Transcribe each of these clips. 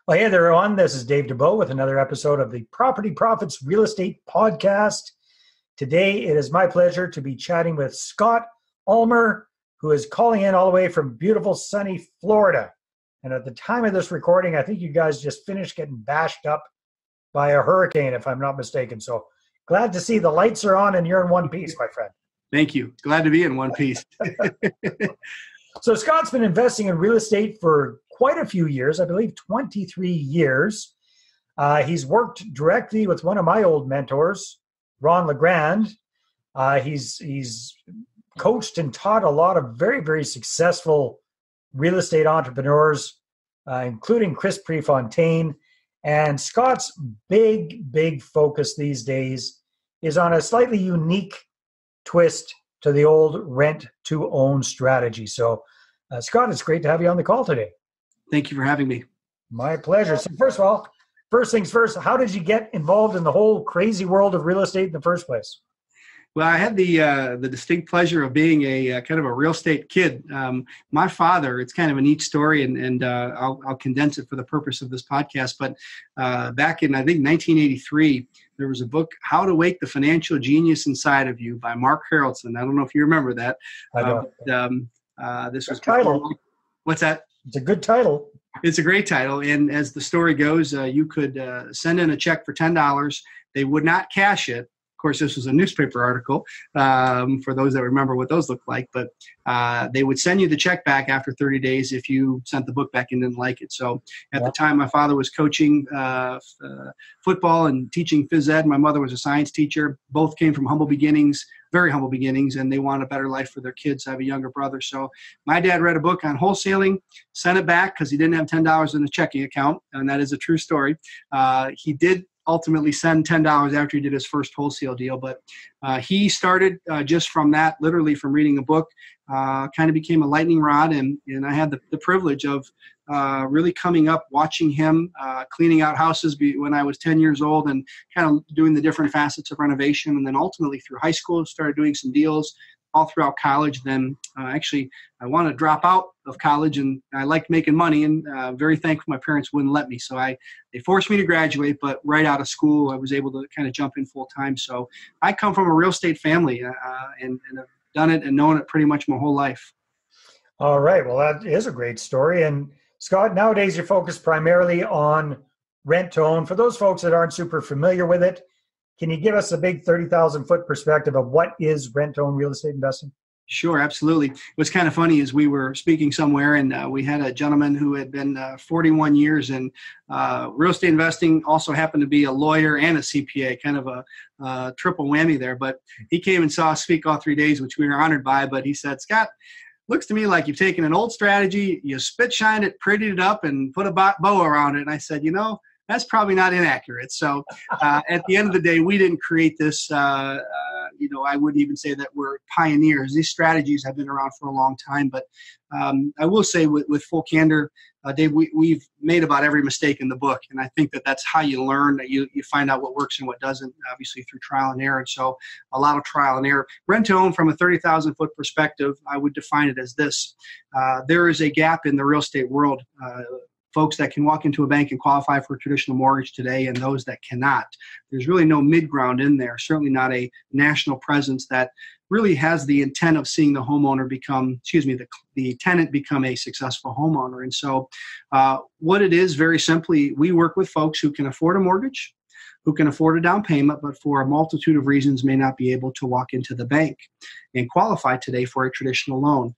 Well, hey there, everyone. This is Dave Dubeau with another episode of the Property Profits Real Estate Podcast. Today, it is my pleasure to be chatting with Scott Ulmer, who is calling in all the way from beautiful, sunny Florida. And at the time of this recording, I think you guys just finished getting bashed up by a hurricane, if I'm not mistaken. So glad to see the lights are on and you're in one piece, my friend. Thank you. Glad to be in one piece. So Scott's been investing in real estate for quite a few years, I believe 23 years. He's worked directly with one of my old mentors, Ron Legrand. He's coached and taught a lot of very, very successful real estate entrepreneurs, including Chris Prefontaine. And Scott's big focus these days is on a slightly unique twist to the old rent-to-own strategy. So, Scott, it's great to have you on the call today. Thank you for having me. My pleasure. So first of all, first things first, how did you get involved in the whole crazy world of real estate in the first place? Well, I had the distinct pleasure of being a kind of a real estate kid. My father, it's kind of a neat story, and I'll condense it for the purpose of this podcast. But back in, I think, 1983, there was a book, How to Wake the Financial Genius Inside of You by Mark Haroldsen. I don't know if you remember that. I don't. This was title. What's that? It's a good title. It's a great title. And as the story goes, you could send in a check for $10. They would not cash it. Of course, this was a newspaper article for those that remember what those look like. But they would send you the check back after 30 days if you sent the book back and didn't like it. So at the time, my father was coaching football and teaching phys ed. My mother was a science teacher. Both came from humble beginnings, very humble beginnings, and they want a better life for their kids. I have a younger brother. So my dad read a book on wholesaling, sent it back because he didn't have $10 in a checking account, and that is a true story. He did ultimately send $10 after he did his first wholesale deal. But he started just from that, literally from reading a book, kind of became a lightning rod. And I had the privilege of really coming up, watching him cleaning out houses when I was 10 years old and kind of doing the different facets of renovation. And then ultimately through high school, started doing some deals all throughout college. Then actually, I wanted to drop out of college, and I liked making money, and very thankful my parents wouldn't let me. So they forced me to graduate, but right out of school, I was able to kind of jump in full time. So I come from a real estate family and have done it and known it pretty much my whole life. All right. Well, that is a great story. And Scott, nowadays you're focused primarily on rent to own. For those folks that aren't super familiar with it, can you give us a big 30,000 foot perspective of what is rent-to-own real estate investing? Sure, absolutely. What's kind of funny is we were speaking somewhere, and we had a gentleman who had been 41 years in real estate investing, also happened to be a lawyer and a CPA, kind of a triple whammy there. But he came and saw us speak all 3 days, which we were honored by. But he said, Scott, looks to me like you've taken an old strategy, you spit shined it, prettied it up, and put a bow around it. And I said, that's probably not inaccurate. So at the end of the day, we didn't create this. I wouldn't even say that we're pioneers. These strategies have been around for a long time. But I will say with full candor, Dave, we've made about every mistake in the book. And I think that's how you learn, that you find out what works and what doesn't, obviously through trial and error. And so a lot of trial and error. Rent to own from a 30,000 foot perspective, I would define it as this. There is a gap in the real estate world. Folks that can walk into a bank and qualify for a traditional mortgage today and those that cannot. There's really no mid-ground in there, certainly not a national presence that really has the intent of seeing the homeowner the tenant become a successful homeowner. And so what it is, very simply, we work with folks who can afford a mortgage, who can afford a down payment, but for a multitude of reasons may not be able to walk into the bank and qualify today for a traditional loan.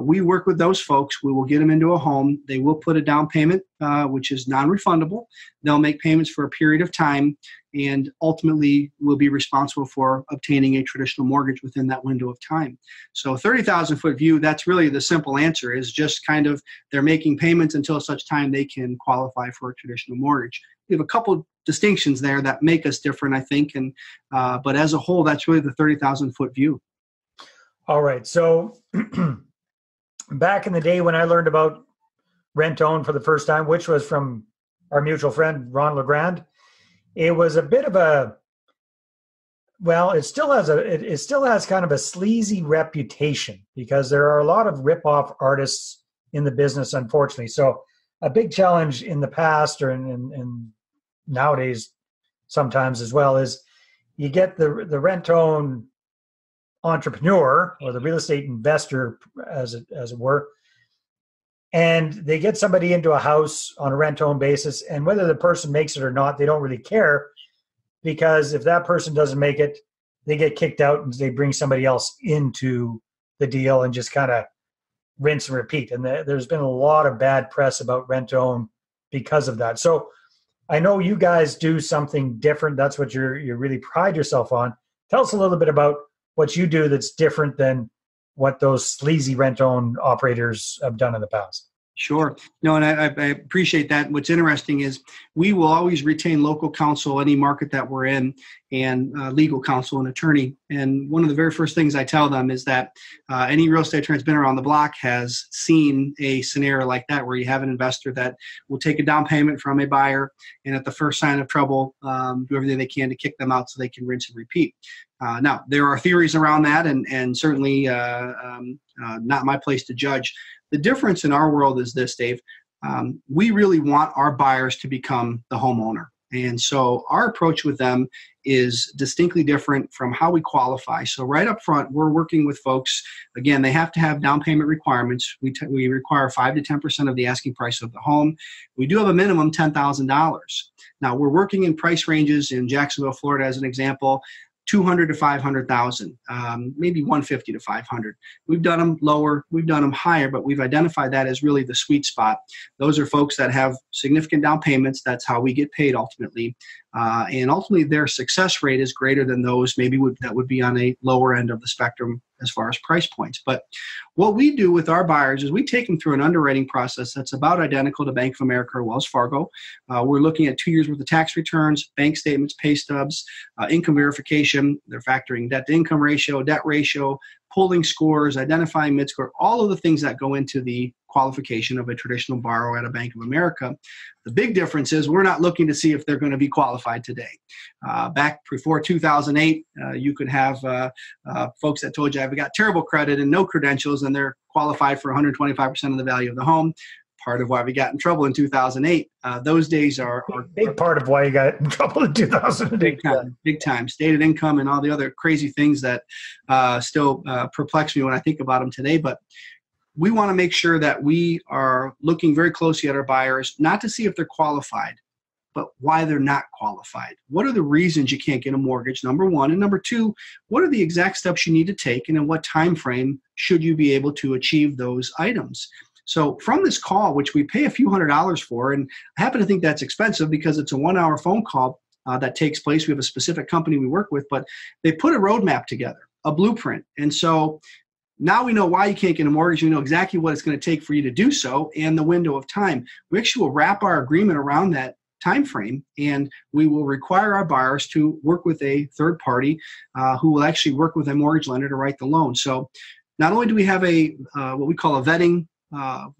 We work with those folks. We will get them into a home. They will put a down payment, which is non-refundable. They'll make payments for a period of time, and ultimately will be responsible for obtaining a traditional mortgage within that window of time. So 30,000 foot view, that's really the simple answer, is just kind of they're making payments until such time they can qualify for a traditional mortgage. We have a couple distinctions there that make us different, I think, and but as a whole, that's really the 30,000 foot view. All right. So back in the day when I learned about rent to own for the first time, which was from our mutual friend, Ron Legrand, it was a bit of it still has kind of a sleazy reputation because there are a lot of rip-off artists in the business, unfortunately. So a big challenge in the past or in nowadays sometimes as well is you get the rent-own entrepreneur or the real estate investor, as it were, and they get somebody into a house on a rent-own basis, and whether the person makes it or not, they don't really care, because if that person doesn't make it, they get kicked out and they bring somebody else into the deal and just kind of rinse and repeat. And there's been a lot of bad press about rent-own because of that. So I know you guys do something different. That's what you really pride yourself on. Tell us a little bit about what you do that's different than what those sleazy rent-own operators have done in the past. Sure. No, and I appreciate that. What's interesting is we will always retain local counsel, any market that we're in, and legal counsel and attorney. And one of the very first things I tell them is that any real estate attorney that's been around the block has seen a scenario like that, where you have an investor that will take a down payment from a buyer, and at the first sign of trouble, do everything they can to kick them out so they can rinse and repeat. Now, there are theories around that, and certainly not my place to judge. The difference in our world is this, Dave. We really want our buyers to become the homeowner. And so our approach with them is distinctly different from how we qualify. So right up front, we're working with folks. Again, they have to have down payment requirements. We require 5 to 10% of the asking price of the home. We do have a minimum $10,000. Now, we're working in price ranges in Jacksonville, Florida, as an example. 200 to 500,000, maybe 150 to 500. We've done them lower, we've done them higher, but we've identified that as really the sweet spot. Those are folks that have significant down payments. That's how we get paid ultimately. And ultimately their success rate is greater than those maybe that would be on a lower end of the spectrum as far as price points. But what we do with our buyers is we take them through an underwriting process that's about identical to Bank of America or Wells Fargo. We're looking at 2 years worth of tax returns, bank statements, pay stubs, income verification. They're factoring debt to income ratio, debt ratio, pulling scores, identifying mid-score, all of the things that go into the qualification of a traditional borrower at a Bank of America. The big difference is we're not looking to see if they're going to be qualified today. Back before 2008, you could have folks that told you I've got terrible credit and no credentials, and they're qualified for 125% of the value of the home. Part of why we got in trouble in 2008. Those days are big part of why you got in trouble in 2008. Big time. Stated income and all the other crazy things that still perplex me when I think about them today. But we want to make sure that we are looking very closely at our buyers, not to see if they're qualified, but why they're not qualified. What are the reasons you can't get a mortgage, number one? And number two, what are the exact steps you need to take, and in what time frame should you be able to achieve those items? So from this call, which we pay a few $100s for, and I happen to think that's expensive because it's a 1-hour phone call that takes place. We have a specific company we work with, but they put a roadmap together, a blueprint. And so now we know why you can't get a mortgage. We know exactly what it's going to take for you to do so and the window of time. We actually will wrap our agreement around that time frame, and we will require our buyers to work with a third party who will actually work with a mortgage lender to write the loan. So not only do we have a what we call a vetting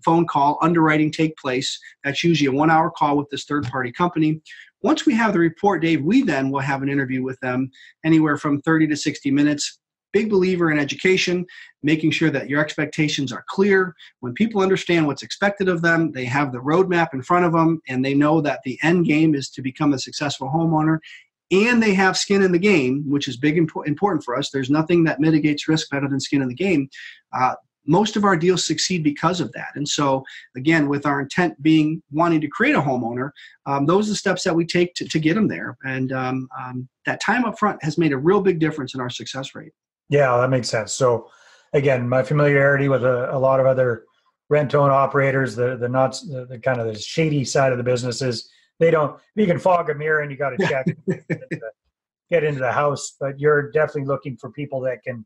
phone call, underwriting take place. That's usually a 1-hour call with this third-party company. Once we have the report, Dave, we then will have an interview with them anywhere from 30 to 60 minutes. Big believer in education, making sure that your expectations are clear. When people understand what's expected of them, they have the roadmap in front of them, and they know that the end game is to become a successful homeowner, and they have skin in the game, which is big important for us. There's nothing that mitigates risk better than skin in the game. Most of our deals succeed because of that. And so, again, with our intent being wanting to create a homeowner, those are the steps that we take to get them there. And that time up front has made a real big difference in our success rate. Yeah, that makes sense. So, again, my familiarity with a lot of other rent-own operators, the kind of the shady side of the business is they don't. You can fog a mirror and you got to check get into the house, but you're definitely looking for people that can.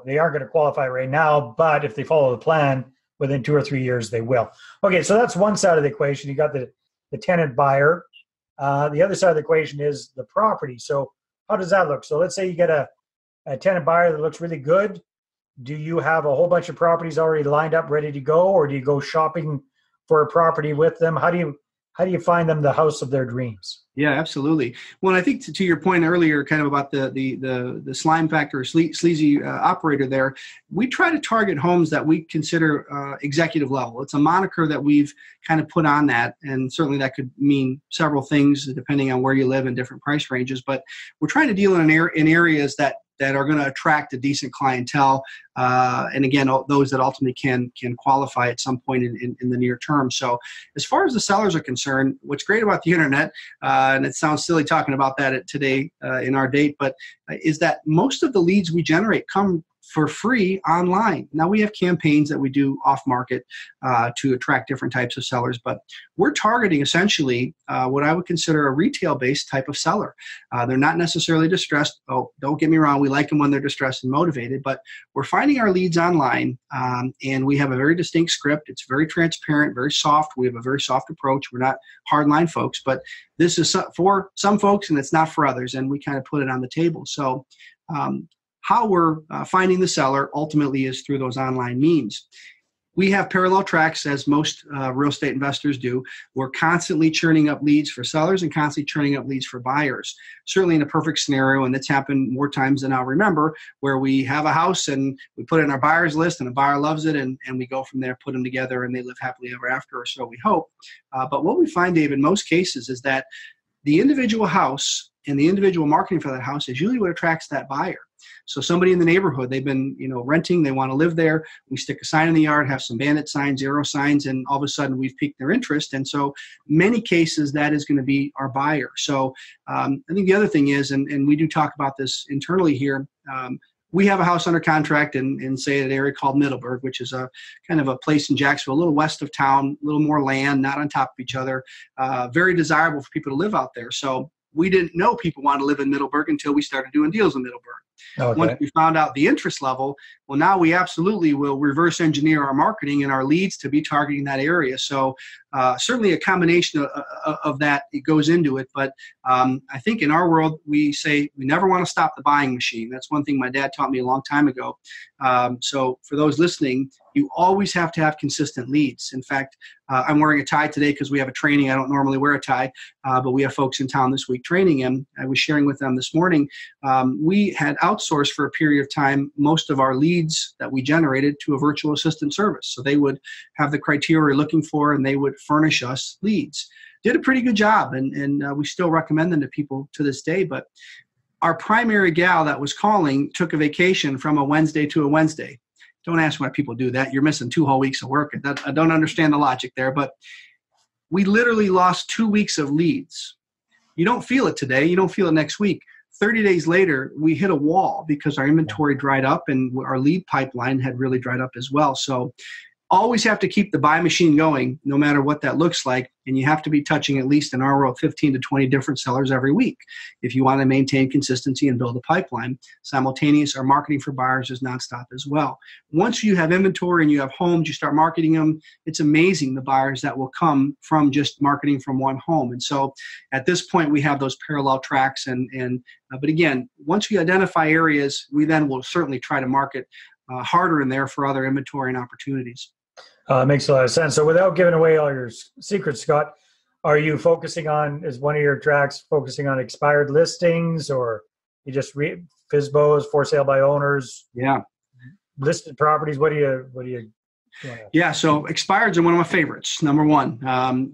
They aren't going to qualify right now, but if they follow the plan, within 2 or 3 years, they will. Okay, so that's one side of the equation. You got the tenant buyer. The other side of the equation is the property. So how does that look? So let's say you get a tenant buyer that looks really good. Do you have a whole bunch of properties already lined up, ready to go, or do you go shopping for a property with them? How do how do you find them the house of their dreams? Yeah, absolutely. Well, I think to your point earlier, kind of about the slime factor, sleazy operator there, we try to target homes that we consider executive level. It's a moniker that we've kind of put on that, and certainly that could mean several things depending on where you live and different price ranges. But we're trying to deal in areas that are going to attract a decent clientele, and again, those that ultimately can qualify at some point in the near term. So as far as the sellers are concerned, what's great about the internet, and it sounds silly talking about that today in our date, but is that most of the leads we generate come for free online. Now we have campaigns that we do off market to attract different types of sellers, but we're targeting essentially what I would consider a retail-based type of seller. They're not necessarily distressed. Oh, don't get me wrong, we like them when they're distressed and motivated, but we're finding our leads online, and we have a very distinct script. It's very transparent, very soft. We have a very soft approach. We're not hardline folks, but this is for some folks and it's not for others, and we kind of put it on the table. So how we're finding the seller ultimately is through those online means. We have parallel tracks, as most real estate investors do. We're constantly churning up leads for sellers and constantly churning up leads for buyers. Certainly in a perfect scenario, and it's happened more times than I'll remember, where we have a house and we put it in our buyer's list and a buyer loves it, and we go from there, put them together, and they live happily ever after, or so we hope. But what we find, Dave, in most cases is that the individual house and the individual marketing for that house is usually what attracts that buyer. So somebody in the neighborhood, they've been, renting, they want to live there. We stick a sign in the yard, have some bandit signs, arrow signs, and all of a sudden we've piqued their interest. And so many cases that is going to be our buyer. So I think the other thing is, and we do talk about this internally here, we have a house under contract in say an area called Middleburg, which is a kind of a place in Jacksonville, a little west of town, a little more land, not on top of each other, very desirable for people to live out there. So we didn't know people wanted to live in Middleburg until we started doing deals in Middleburg. Okay. Once we found out the interest level, well, now we absolutely will reverse engineer our marketing and our leads to be targeting that area. So certainly a combination of that, it goes into it. But I think in our world, we say we never want to stop the buying machine. That's one thing my dad taught me a long time ago. So for those listening, you always have to have consistent leads. In fact, I'm wearing a tie today because we have a training. I don't normally wear a tie, but we have folks in town this week training him. I was sharing with them this morning. We had outsourced for a period of time most of our leads that we generated to a virtual assistant service. So they would have the criteria we're looking for, and they would furnish us leads. Did a pretty good job, and we still recommend them to people to this day. But our primary gal that was calling took a vacation from a Wednesday to a Wednesday. Don't ask why people do that. You're missing 2 whole weeks of work. I don't understand the logic there, but we literally lost 2 weeks of leads. You don't feel it today. You don't feel it next week. 30 days later, we hit a wall because our inventory dried up and our lead pipeline had really dried up as well. So always have to keep the buy machine going, no matter what that looks like. And you have to be touching, at least in our world, 15 to 20 different sellers every week if you want to maintain consistency and build a pipeline. Simultaneous, our marketing for buyers is nonstop as well. Once you have inventory and you have homes, you start marketing them. It's amazing the buyers that will come from just marketing from one home. And so at this point, we have those parallel tracks. But again, once we identify areas, we then will certainly try to market harder in there for other inventory and opportunities. Makes a lot of sense. So without giving away all your secrets, Scott, are you focusing on, is one of your tracks focusing on expired listings, or you just FSBOs, for sale by owners? Yeah. Listed properties? What do you Yeah, so expireds are one of my favorites. Number one,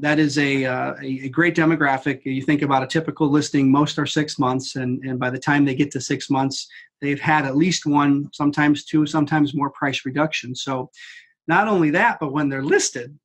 that is a great demographic. You think about a typical listing, most are 6 months, and by the time they get to 6 months, they've had at least one, sometimes two, sometimes more price reduction. So not only that, but when they're listed,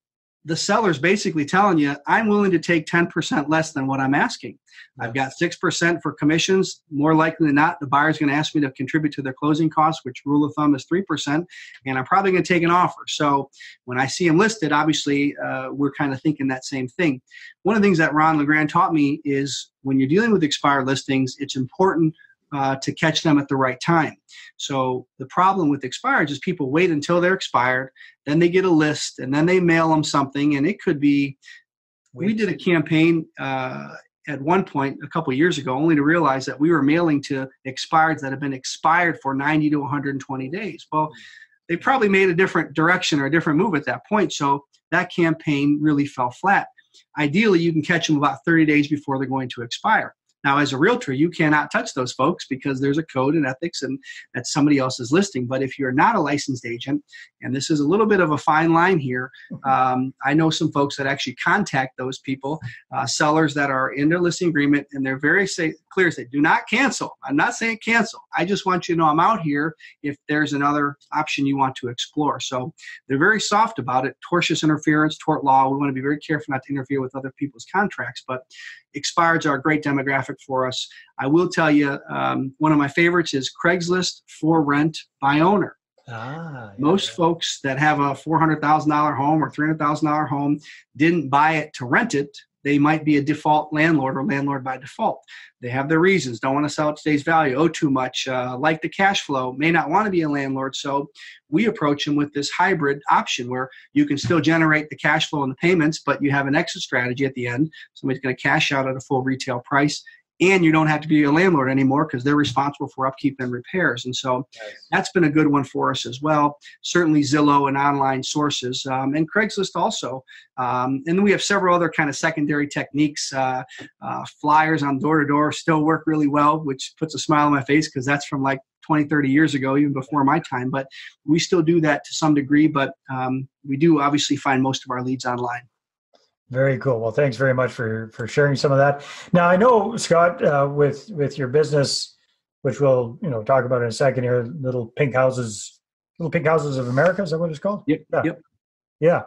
the seller's basically telling you, I'm willing to take 10% less than what I'm asking. I've got 6% for commissions. More likely than not, the buyer's going to ask me to contribute to their closing costs, which rule of thumb is 3%, and I'm probably going to take an offer. So when I see them listed, obviously, we're kind of thinking that same thing. One of the things that Ron Legrand taught me is when you're dealing with expired listings, it's important to catch them at the right time. So the problem with expireds is people wait until they're expired, then they get a list, and then they mail them something, and it could be, we did a campaign at one point a couple of years ago, only to realize that we were mailing to expireds that have been expired for 90 to 120 days. Well, they probably made a different direction or a different move at that point, so that campaign really fell flat. ideally you can catch them about 30 days before they're going to expire. Now, as a realtor, you cannot touch those folks because there's a code and ethics, and that's somebody else's listing. But if you're not a licensed agent, and this is a little bit of a fine line here, I know some folks that actually contact those people, sellers that are in their listing agreement, and they're very clear, say, do not cancel. I'm not saying cancel. I just want you to know I'm out here if there's another option you want to explore. So they're very soft about it. Tortious interference, tort law, we want to be very careful not to interfere with other people's contracts, but expireds are a great demographic for us. I will tell you, one of my favorites is Craigslist for rent by owner. Most folks that have a $400,000 home or $300,000 home didn't buy it to rent it. They might be a default landlord or landlord by default. They have their reasons, don't want to sell at today's value, owe too much, like the cash flow, may not want to be a landlord. So we approach them with this hybrid option where you can still generate the cash flow and the payments, but you have an exit strategy at the end. Somebody's going to cash out at a full retail price, and you don't have to be a landlord anymore because they're responsible for upkeep and repairs. And so that's been a good one for us as well. Certainly Zillow and online sources, and Craigslist also. And then we have several other kind of secondary techniques. Flyers on door-to-door still work really well, which puts a smile on my face because that's from like 20, 30 years ago, even before my time. But we still do that to some degree, but we do obviously find most of our leads online. Very cool. Well, thanks very much for sharing some of that. Now, I know, Scott, with your business, which we'll talk about in a second here, Little Pink Houses of America, is that what it's called? Yep. Yeah.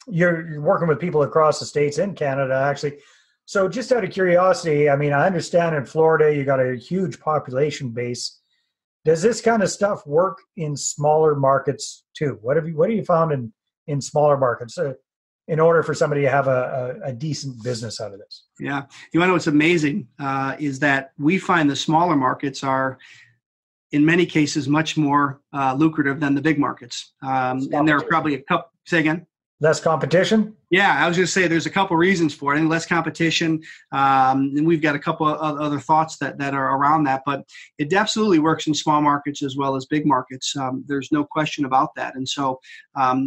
You're working with people across the States and Canada, actually. So just out of curiosity, I mean, I understand in Florida you got a huge population base. Does this kind of stuff work in smaller markets too? What have you found in smaller markets? In order for somebody to have a decent business out of this? Yeah. You want to know what's amazing is that we find the smaller markets are, in many cases, much more lucrative than the big markets. And there are probably a couple, say again? Less competition? Yeah, I was going to say there's a couple reasons for it, and less competition. And we've got a couple of other thoughts that are around that, but it absolutely works in small markets as well as big markets. There's no question about that. And so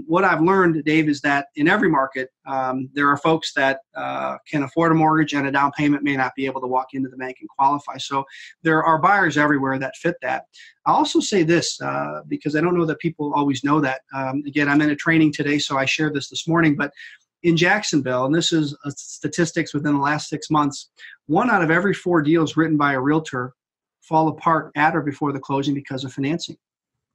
what I've learned, Dave, is that in every market, there are folks that can afford a mortgage and a down payment may not be able to walk into the bank and qualify. So there are buyers everywhere that fit that. I'll also say this, because I don't know that people always know that. Again, I'm in a training today, so I shared this morning, but in Jacksonville, and this is statistics within the last 6 months, 1 out of every 4 deals written by a realtor fall apart at or before the closing because of financing.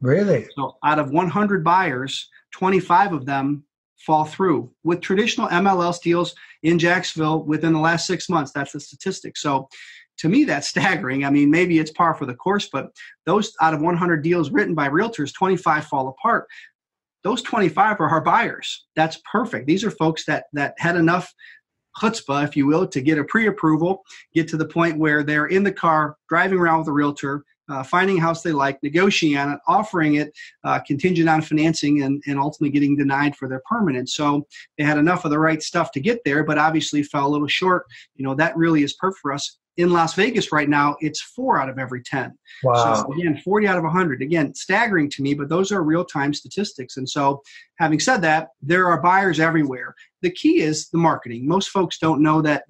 Really? So out of 100 buyers, 25 of them fall through with traditional MLS deals in Jacksonville within the last 6 months. That's the statistic. So to me, that's staggering. I mean, maybe it's par for the course, but those out of 100 deals written by realtors, 25 fall apart. Those 25 are our buyers. That's perfect. These are folks that had enough chutzpah, if you will, to get a pre-approval, get to the point where they're in the car, driving around with a realtor, finding a house they like, negotiating on it, offering it contingent on financing, and ultimately getting denied for their permanent. So they had enough of the right stuff to get there, but obviously fell a little short. That really is perfect for us. In Las Vegas right now, it's 4 out of every 10. Wow. So again, 40 out of 100. Again, staggering to me, but those are real-time statistics. And so having said that, there are buyers everywhere. The key is the marketing. Most folks don't know that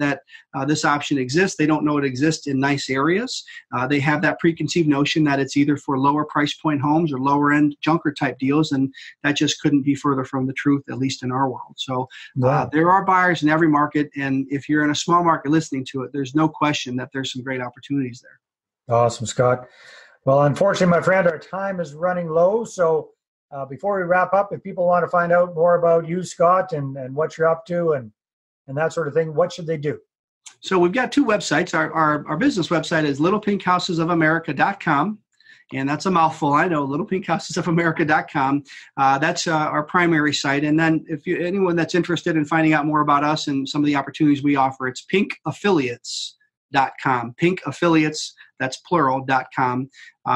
this option exists. They don't know it exists in nice areas. They have that preconceived notion that it's either for lower price point homes or lower end junker type deals, and that just couldn't be further from the truth, at least in our world. So there are buyers in every market, and if you're in a small market listening to it, there's no question that there's some great opportunities there. Awesome, Scott. Well, unfortunately, my friend, our time is running low, so before we wrap up, if people want to find out more about you, Scott, and what you're up to and that sort of thing, what should they do? So we've got 2 websites. Our business website is littlepinkhouseesofamerica.com. And that's a mouthful, I know, littlepinkhouseesofamerica.com. That's our primary site. And then if anyone that's interested in finding out more about us and some of the opportunities we offer, it's pinkaffiliates.com. Pink Affiliates, that's plural.com.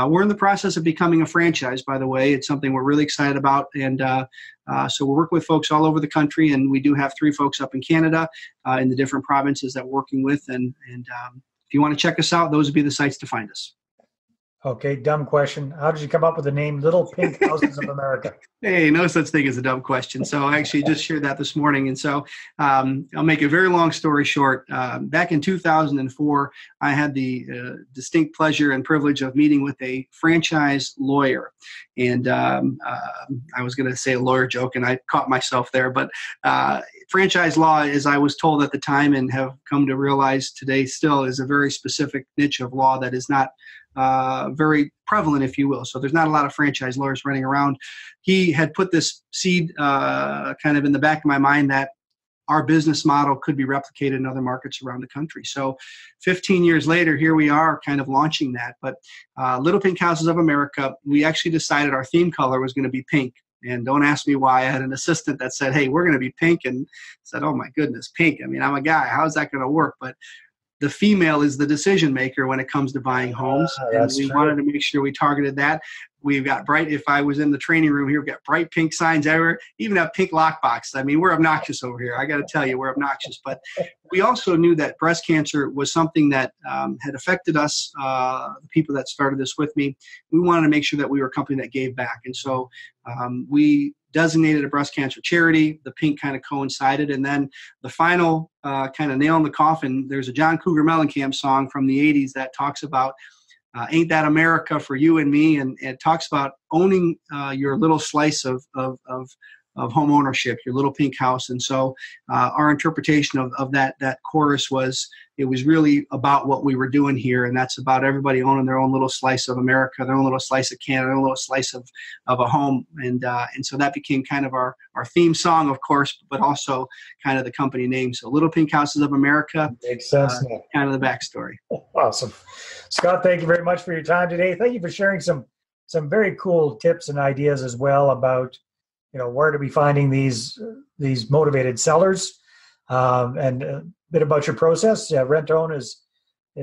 We're in the process of becoming a franchise, by the way. It's something we're really excited about. And so we're working with folks all over the country, and we do have 3 folks up in Canada in the different provinces that we're working with. And if you want to check us out, those would be the sites to find us. Okay, dumb question. How did you come up with the name Little Pink Houses of America? Hey, no such thing as a dumb question. So I actually just shared that this morning. And so I'll make a very long story short. Back in 2004, I had the distinct pleasure and privilege of meeting with a franchise lawyer. And I was going to say a lawyer joke, and I caught myself there. But franchise law, as I was told at the time and have come to realize today still, is a very specific niche of law that is not very prevalent, if you will. So there's not a lot of franchise lawyers running around. He had put this seed kind of in the back of my mind that our business model could be replicated in other markets around the country. So 15 years later, here we are kind of launching that. But Little Pink Houses of America, we actually decided our theme color was going to be pink. And don't ask me why. I had an assistant that said, hey, we're going to be pink. And I said, oh my goodness, pink. I mean, I'm a guy. How is that going to work? But the female is the decision maker when it comes to buying homes. And we wanted to make sure we targeted that. We've got bright, if I was in the training room here, we've got bright pink signs everywhere, even have pink lock boxes. I mean, we're obnoxious over here. I got to tell you, we're obnoxious. But we also knew that breast cancer was something that had affected us, the people that started this with me. We wanted to make sure that we were a company that gave back. And so we designated a breast cancer charity. The pink kind of coincided. And then the final kind of nail in the coffin, there's a John Cougar Mellencamp song from the 80s that talks about ain't that America for you and me, and it talks about owning your little slice of home ownership, your little pink house. And so our interpretation of that chorus was, it was really about what we were doing here, and that's about everybody owning their own little slice of America, their own little slice of Canada, their own little slice of a home. And so that became kind of our theme song, of course, but also kind of the company name. So Little Pink Houses of America. Makes sense. Kind of the backstory. Awesome. Scott, thank you very much for your time today. Thank you for sharing some very cool tips and ideas as well about, where to be finding these motivated sellers, and a bit about your process. Yeah, rent-own is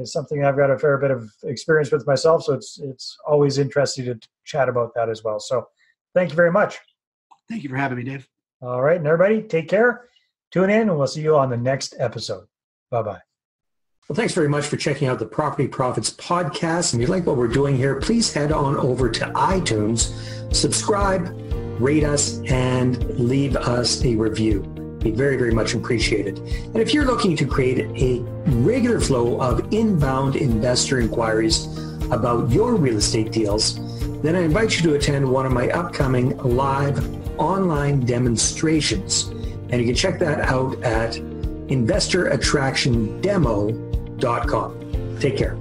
something I've got a fair bit of experience with myself, so it's always interesting to chat about that as well. So thank you very much. Thank you for having me, Dave. All right, and everybody, take care. Tune in, and we'll see you on the next episode. Bye-bye. Well, thanks very much for checking out the Property Profits podcast. If you like what we're doing here, please head on over to iTunes, subscribe, rate us, and leave us a review. Be very, very much appreciated. And if you're looking to create a regular flow of inbound investor inquiries about your real estate deals, then I invite you to attend one of my upcoming live online demonstrations. And you can check that out at investorattractiondemo.com. Take care.